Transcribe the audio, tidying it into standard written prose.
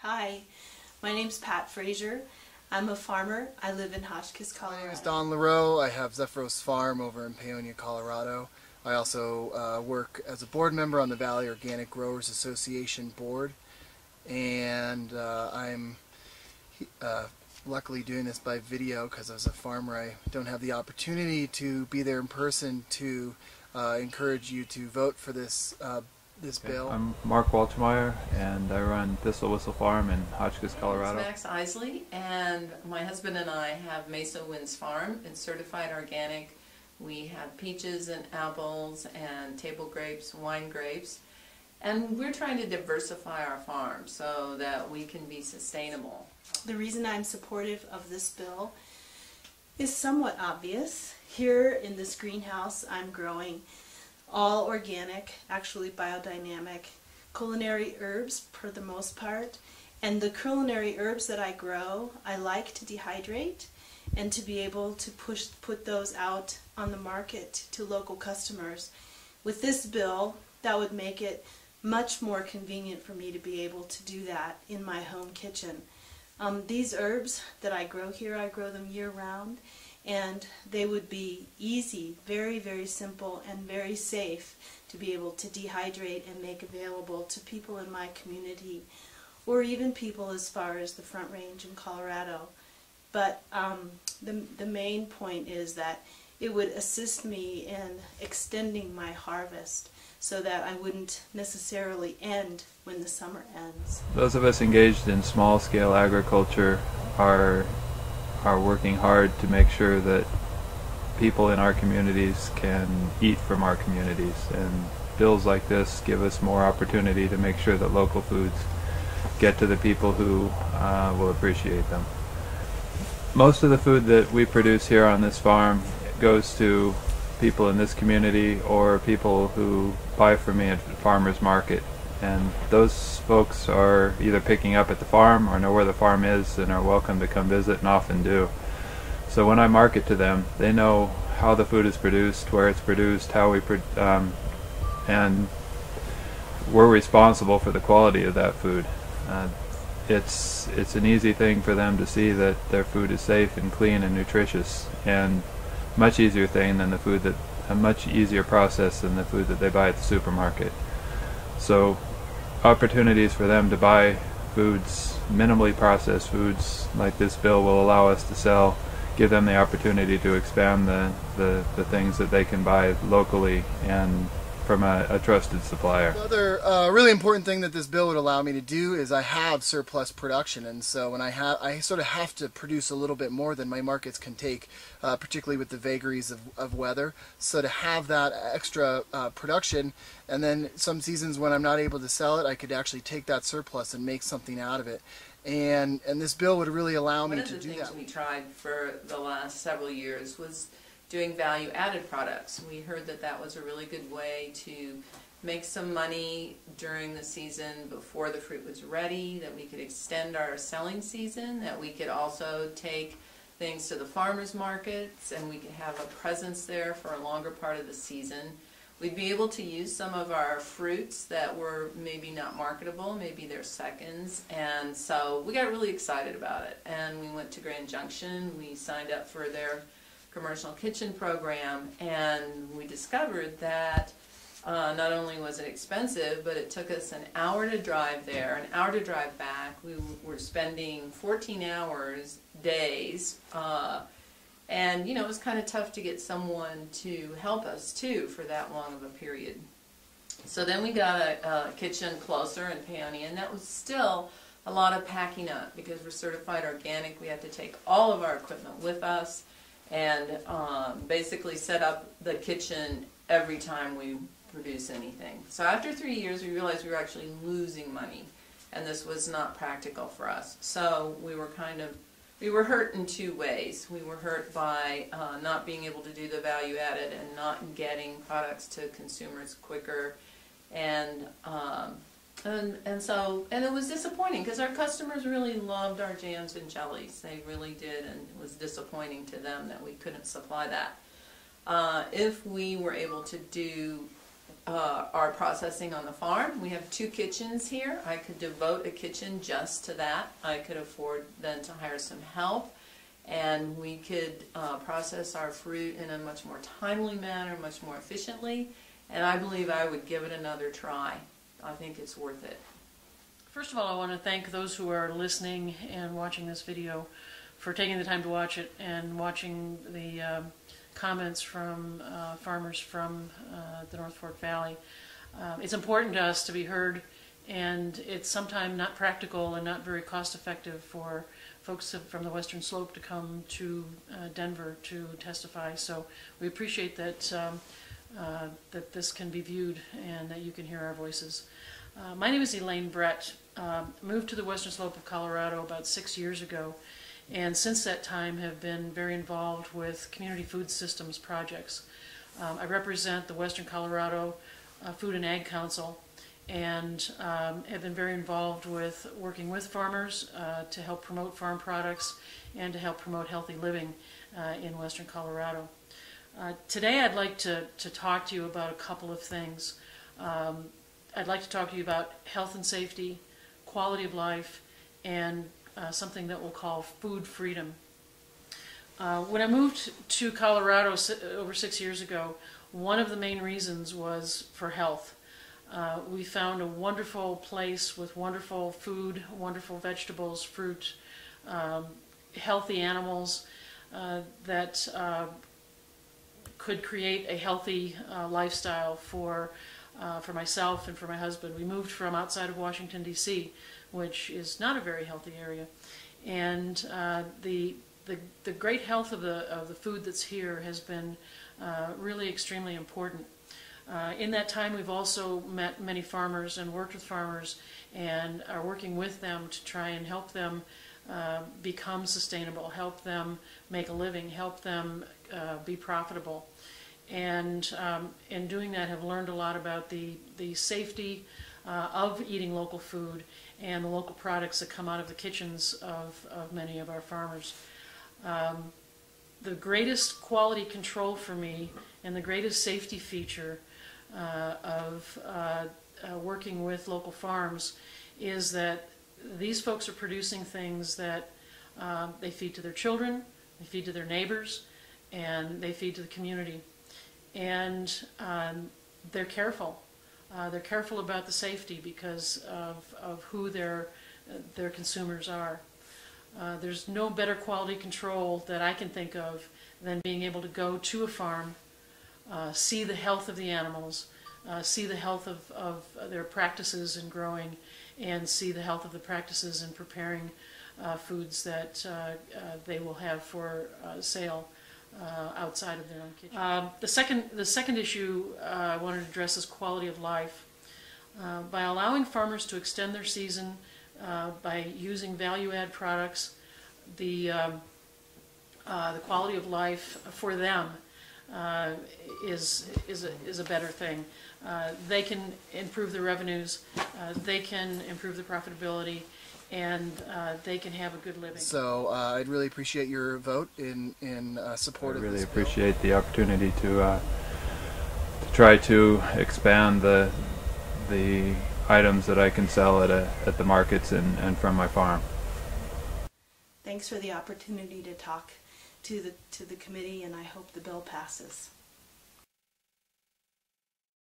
Hi, my name's Pat Frazier. I'm a farmer. I live in Hotchkiss, Colorado. My name is Don LaRoe. I have Zephyros Farm over in Paonia, Colorado. I also work as a board member on the Valley Organic Growers Association board, and I'm luckily doing this by video because as a farmer I don't have the opportunity to be there in person to encourage you to vote for this bill. I'm Mark Waltermeyer, and I run Thistle Whistle Farm in Hotchkiss, Colorado. It's Max Isley, and my husband and I have Mesa Winds Farm. It's certified organic. We have peaches and apples and table grapes, wine grapes, and we're trying to diversify our farm so that we can be sustainable. The reason I'm supportive of this bill is somewhat obvious. Here in this greenhouse I'm growing all organic, actually biodynamic, culinary herbs for the most part. And the culinary herbs that I grow, I like to dehydrate and to be able to put those out on the market to local customers. With this bill, that would make it much more convenient for me to be able to do that in my home kitchen. These herbs that I grow here, I grow them year-round, and they would be easy, very, very simple, and very safe to be able to dehydrate and make available to people in my community, or even people as far as the Front Range in Colorado. But the main point is that it would assist me in extending my harvest so that I wouldn't necessarily end when the summer ends. Those of us engaged in small-scale agriculture are working hard to make sure that people in our communities can eat from our communities, and bills like this give us more opportunity to make sure that local foods get to the people who will appreciate them. Most of the food that we produce here on this farm goes to people in this community or people who buy from me at the farmer's market, and those folks are either picking up at the farm or know where the farm is and are welcome to come visit, and often do. So when I market to them, they know how the food is produced, where it's produced, how we and we're responsible for the quality of that food. It's an easy thing for them to see that their food is safe and clean and nutritious, and much easier thing than the food that a much easier process than the food that they buy at the supermarket. So opportunities for them to buy foods, minimally processed foods like this bill will allow us to sell, give them the opportunity to expand the things that they can buy locally and from a trusted supplier. Another really important thing that this bill would allow me to do is I have surplus production, and so when I sort of have to produce a little bit more than my markets can take, particularly with the vagaries of weather. So to have that extra production, and then some seasons when I'm not able to sell it, I could actually take that surplus and make something out of it. And this bill would really allow me to do that. One of the things we tried for the last several years was doing value-added products. We heard that that was a really good way to make some money during the season before the fruit was ready, that we could extend our selling season, that we could also take things to the farmers markets and we could have a presence there for a longer part of the season. We'd be able to use some of our fruits that were maybe not marketable, maybe they're seconds, and so we got really excited about it. And we went to Grand Junction, we signed up for their commercial kitchen program, and we discovered that not only was it expensive, but it took us an hour to drive there, an hour to drive back. We were spending 14 hours, days, and you know, it was kind of tough to get someone to help us too for that long of a period. So then we got a kitchen closer in Paonia, and that was still a lot of packing up because we're certified organic. We had to take all of our equipment with us and basically set up the kitchen every time we produce anything. So after 3 years we realized we were actually losing money, and this was not practical for us. So we were hurt in two ways. We were hurt by not being able to do the value added and not getting products to consumers quicker, and it was disappointing because our customers really loved our jams and jellies. They really did, and it was disappointing to them that we couldn't supply that. If we were able to do our processing on the farm. We have 2 kitchens here. I could devote a kitchen just to that. I could afford then to hire some help, and we could process our fruit in a much more timely manner, much more efficiently, and I believe I would give it another try. I think it's worth it. First of all, I want to thank those who are listening and watching this video for taking the time to watch it and watching the comments from farmers from the North Fork Valley. It's important to us to be heard, and it's sometimes not practical and not very cost effective for folks from the Western Slope to come to Denver to testify. So we appreciate that that this can be viewed and that you can hear our voices. My name is Elaine Brett. Moved to the Western Slope of Colorado about 6 years ago, and since that time have been very involved with community food systems projects. I represent the Western Colorado Food and Ag Council, and have been very involved with working with farmers to help promote farm products and to help promote healthy living in Western Colorado. Today I'd like to talk to you about a couple of things. I'd like to talk to you about health and safety, quality of life, and something that we'll call food freedom. When I moved to Colorado over 6 years ago, one of the main reasons was for health. We found a wonderful place with wonderful food, wonderful vegetables, fruit, healthy animals that could create a healthy lifestyle for myself and for my husband. We moved from outside of Washington, D.C., which is not a very healthy area, and the great health of the food that's here has been really extremely important. In that time, we've also met many farmers and worked with farmers and are working with them to try and help them become sustainable, help them make a living, help them be profitable. And in doing that, have learned a lot about the safety of eating local food and the local products that come out of the kitchens of many of our farmers. The greatest quality control for me and the greatest safety feature of working with local farms is that these folks are producing things that they feed to their children, they feed to their neighbors, and they feed to the community. And they're careful. They're careful about the safety because of who their consumers are. There's no better quality control that I can think of than being able to go to a farm, see the health of the animals, see the health of their practices in growing, and see the health of the practices in preparing foods that they will have for sale outside of their own kitchen. The second issue I wanted to address is quality of life. By allowing farmers to extend their season by using value-add products, the quality of life for them is a better thing. They can improve their revenues, they can improve their profitability, and they can have a good living. So I'd really appreciate your vote in support of this bill. I really appreciate the opportunity to try to expand the items that I can sell at the markets and from my farm. Thanks for the opportunity to talk to the committee, and I hope the bill passes.